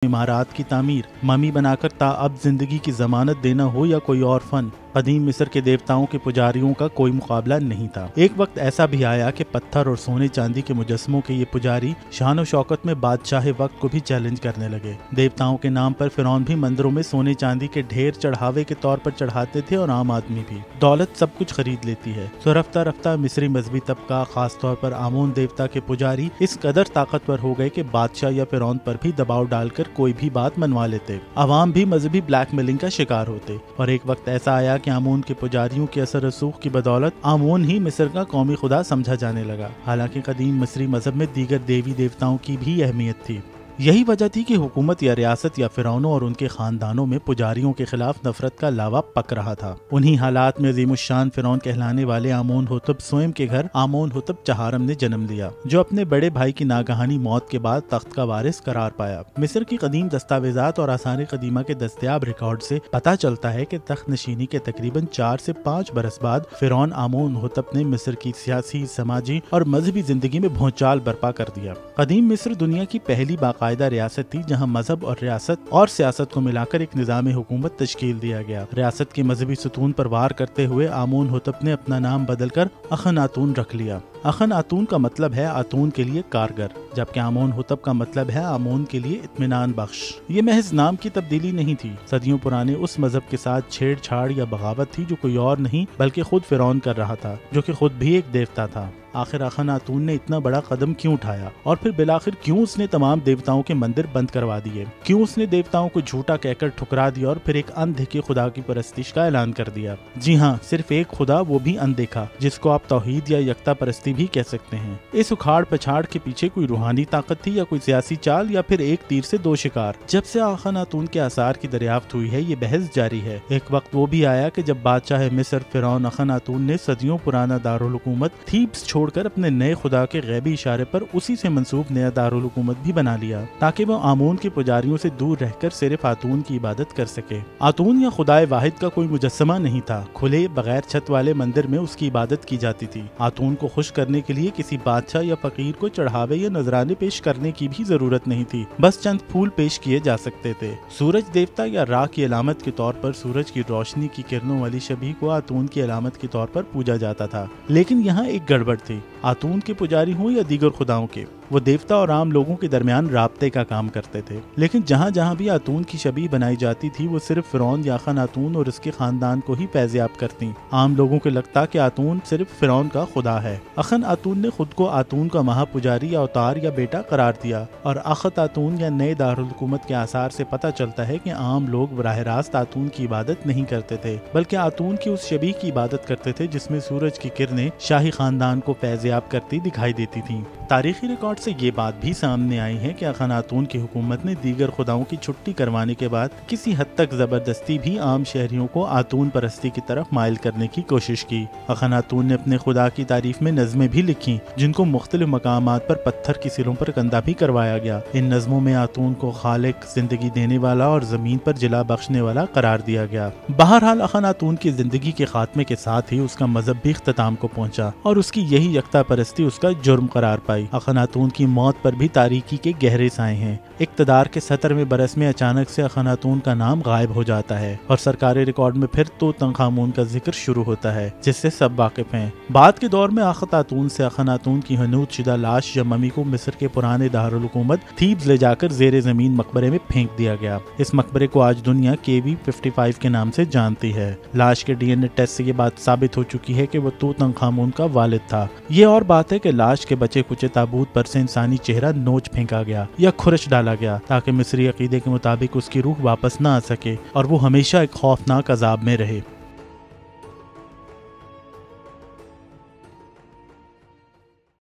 इमारत की तामीर, ममी बनाकर ताअब जिंदगी की जमानत देना हो या कोई और फन, कदीम मिस्र के देवताओं के पुजारियों का कोई मुकाबला नहीं था। एक वक्त ऐसा भी आया कि पत्थर और सोने चांदी के मुजस्मों के ये पुजारी शान और शौकत में बादशाह वक्त को भी चैलेंज करने लगे। देवताओं के नाम पर फिरौन भी मंदिरों में सोने चांदी के ढेर चढ़ावे के तौर पर चढ़ाते थे और आम आदमी भी। दौलत सब कुछ खरीद लेती है, तो रफ्ता रफ्ता मिस्री मजहबी तबका, खास तौर पर आमोन देवता के पुजारी इस कदर ताकतवर हो गए कि बादशाह या फिरौन पर भी दबाव डालकर कोई भी बात मनवा लेते। अवाम भी मजहबी ब्लैकमेलिंग का शिकार होते और एक वक्त ऐसा आया कि आमोन के पुजारियों के असर रसूख की बदौलत आमोन ही मिस्र का कौमी खुदा समझा जाने लगा। हालांकि कदीम मिस्री मजहब में दीगर देवी देवताओं की भी अहमियत थी। यही वजह थी कि हुकूमत या रियासत या फिरौनों और उनके खानदानों में पुजारियों के खिलाफ नफरत का लावा पक रहा था। उन्हीं हालात में अज़ीमुश्शान फिरौन कहलाने वाले आमोन हुतब स्वयं के घर आमोन हुतब चहारम ने जन्म लिया, जो अपने बड़े भाई की नागहानी मौत के बाद तख्त का वारिस करार पाया। मिस्र की कदीम दस्तावेजात और आसार कदीमा के दस्तयाब रिकॉर्ड से पता चलता है कि तख्त नशीनी के तकरीबन 4 से 5 बरस बाद फिरौन आमोन हुतब ने मिस्र की सियासी, समाजी और मजहबी जिंदगी में भूचाल बर्पा कर दिया। कदीम मिस्र दुनिया की पहली बाकायदा रियासत थी जहां मजहब और रियासत और सियासत को मिलाकर एक निज़ाम हुकूमत तश्कील दिया गया। रियासत के मजहबी सतून पर वार करते हुए आमोन हुतब ने अपना नाम बदलकर अखनातून रख लिया। अखनातून का मतलब है आतून के लिए कारगर, जबकि आमोन हुतब का मतलब है आमोन के लिए इत्मीनान बख्श। ये महज नाम की तब्दीली नहीं थी, सदियों पुराने उस मजहब के साथ छेड़छाड़ या बगावत थी जो कोई और नहीं बल्कि खुद फिरौन कर रहा था, जो कि खुद भी एक देवता था। आखिर अखनातून ने इतना बड़ा कदम क्यों उठाया और फिर बिलाखिर क्यों उसने तमाम देवताओं के मंदिर बंद करवा दिए? क्यों उसने देवताओं को झूठा कहकर ठुकरा दिया और फिर एक अनदेखे खुदा की परस्तिश का ऐलान कर दिया? जी हाँ, सिर्फ एक खुदा, वो भी अनदेखा, जिसको आप तौहीद या यकता परस्ती भी कह सकते हैं। इस उखाड़ पछाड़ के पीछे कोई रूहानी ताकत थी या कोई सियासी चाल या फिर एक तीर से 2 शिकार? जब से अखनातून के आसार की दरियाफ्त हुई है, ये बहस जारी है। एक वक्त वो भी आया कि जब बादशाह मिस्र फिरौन अखनातून ने सदियों पुराना दारुल हुकूमत थीब्स छोड़कर अपने नए खुदा के गैबी इशारे पर उसी से मंसूब नया दारुल हुकूमत भी बना लिया, ताकि वो आमोन के पुजारियों से दूर रहकर सिर्फ आतून की इबादत कर सके। आतून या खुदाए वाहिद का कोई मुजस्समा नहीं था, खुले बगैर छत वाले मंदिर में उसकी इबादत की जाती थी। आतून को खुश करने के लिए किसी बादशाह या फकीर को चढ़ावे या नजराने पेश करने की भी जरूरत नहीं थी, बस चंद फूल पेश किए जा सकते थे। सूरज देवता या राह की अलामत के तौर पर सूरज की रोशनी की किरणों वाली शबीह को आतून की अलामत के तौर पर पूजा जाता था। लेकिन यहाँ एक गड़बड़ थी। आतून के पुजारी हों या दीगर खुदाओं के, वो देवता और आम लोगों के दरमियान राब्ते का काम करते थे। लेकिन जहाँ जहाँ भी आतून की शबीह बनाई जाती थी, वो सिर्फ फिरौन या अखनातून और उसके खानदान को ही फैज़याब करती। आम लोगों को लगता कि आतून सिर्फ फिरौन का खुदा है। अखनातून ने खुद को आतून का महापुजारी या अवतार या बेटा करार दिया और अखनातून या नए दारुल हुकूमत के आसार से पता चलता है कि आम लोग बराह रास्त आतून की इबादत नहीं करते थे, बल्कि आतून की उस शबीह की इबादत करते थे जिसमें सूरज की किरणें शाही खानदान को फैज़याब करती दिखाई देती थी। तारीखी रिकॉर्ड से ये बात भी सामने आई है कि अखनातून की हुकूमत ने दीगर खुदाओं की छुट्टी करवाने के बाद किसी हद तक जबरदस्ती भी आम शहरियों को आतून परस्ती की तरफ माइल करने की कोशिश की। अखनातून ने अपने खुदा की तारीफ में नज़में भी लिखी, जिनको मुख्तलिफ मकामात पर पत्थर की सिरों पर कंधा भी करवाया गया। इन नज़मों में आतून को खालिक, जिंदगी देने वाला और जमीन पर जिला बख्शने वाला करार दिया गया। बहरहाल अखनातून की जिंदगी के खात्मे के साथ ही उसका मजहब भी इख्तिताम को पहुंचा और उसकी यही यकता परस्ती उसका जुर्म करार पाई। अखनातून की मौत पर भी तारीकी के गहरे साए हैं। इक्तदार के 17वें बरस में अचानक से अखनातून का नाम गायब हो जाता है और सरकारी रिकॉर्ड में फिर तूतनखामून का जिक्र शुरू होता है, जिससे सब वाकिफ हैं। बाद के दौर में अखनातून से अखनातून की हनूद शुदा लाश या ममी को मिस्र के पुराने दारुल हुकूमत थीब्स ले जाकर जेरे जमीन मकबरे में फेंक दिया गया। इस मकबरे को आज दुनिया KV55 के नाम से जानती है। लाश के DNA टेस्ट से ये बात साबित हो चुकी है कि वो तूतनखामून का वालिद था। ये और बात है कि लाश के बचे कुचे ताबूत पर से इंसानी चेहरा नोच फेंका गया या खुरच डाला गया, ताकि मिस्री अकीदे के मुताबिक उसकी रूह वापस न आ सके और वो हमेशा एक खौफनाक अजाब में रहे।